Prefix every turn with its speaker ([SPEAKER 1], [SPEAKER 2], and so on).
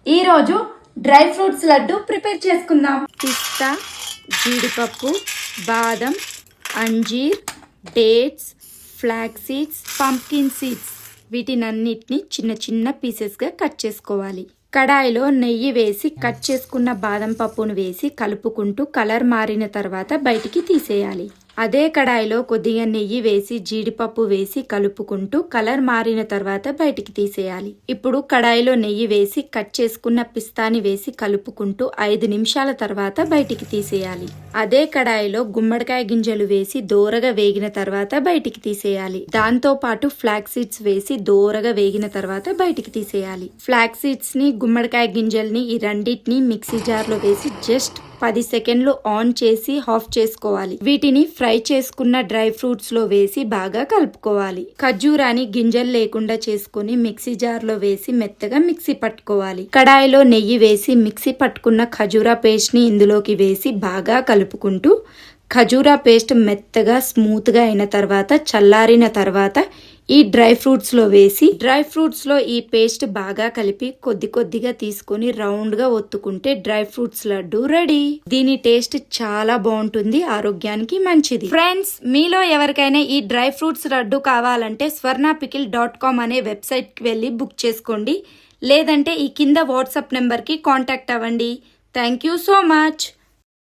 [SPEAKER 1] ఈ రోజు dry fruits laddu prepare చేసుకుందాం.
[SPEAKER 2] పిస్తా, జీడిపప్పు, బాదం, అంజీర్, dates, flax seeds, pumpkin seeds వీటినన్నిటిని చిన్న చిన్న పీసెస్గా కట్ చేసుకోవాలి. కడాయిలో నెయ్యి వేసి కట్ చేసుకున్న బాదం పప్పును వేసి కలుపుకుంటూ కలర్ మారిన తర్వాత బయటికి తీసేయాలి. అదే కడాయిలో కొద్దిగా నెయ్యి వేసి జీడిపప్పు వేసి కలుపుకుంటూ కలర్ మారిన తర్వాత బయటికి తీసేయాలి. ఇప్పుడు కడాయిలో నెయ్యి వేసి కట్ చేసుకున్న పిస్తాని వేసి కలుపుకుంటూ 5 నిమిషాల తర్వాత బయటికి తీసేయాలి. అదే కడాయిలో గుమ్మడికాయ గింజలు వేసి దోరగా వేగిన తర్వాత బయటికి తీసేయాలి. దాంతో పాటు ఫ్లాక్స్ సీడ్స్ వేసి దోరగా వేగిన తర్వాత బయటికి తీసేయాలి. ఫ్లాక్స్ సీడ్స్ ని, గుమ్మడికాయ గింజల్ని ఈ రెండింటిని మిక్సీ జార్ లో వేసి జస్ట్ 10 సెకండ్లు ఆన్ చేసి ఆఫ్ చేసుకోవాలి. వీటిని ఫ్రై చేసుకున్న డ్రై ఫ్రూట్స్ లో వేసి బాగా కలుపుకోవాలి. ఖర్జూరాన్ని గింజలు లేకుండా చేసుకుని మిక్సీ జార్ లో వేసి మెత్తగా మిక్సీ పట్టుకోవాలి. కడాయిలో నెయ్యి వేసి మిక్సీ పట్టుకున్న ఖర్జూరా పేస్ట్ ని ఇందులోకి వేసి బాగా కలుపుకుంటూ ఖర్జూరా పేస్ట్ మెత్తగా స్మూత్ గా అయిన తర్వాత చల్లారిన తర్వాత ఈ డ్రై ఫ్రూట్స్ లో వేసి ఈ పేస్ట్ బాగా కలిపి కొద్ది కొద్దిగా తీసుకొని రౌండ్ గా ఒత్తుకుంటే డ్రై ఫ్రూట్స్ లడ్డు రెడీ. దీని టేస్ట్ చాలా బాగుంటుంది, ఆరోగ్యానికి మంచిది. ఫ్రెండ్స్, మీలో ఎవరికైనా ఈ డ్రై ఫ్రూట్స్ లడ్డు కావాలంటే swarnapickle.com అనే వెబ్సైట్ కి వెళ్ళి బుక్ చేసుకోండి. లేదంటే ఈ కింద వాట్సాప్ నెంబర్ కి కాంటాక్ట్ అవ్వండి. Thank you so much.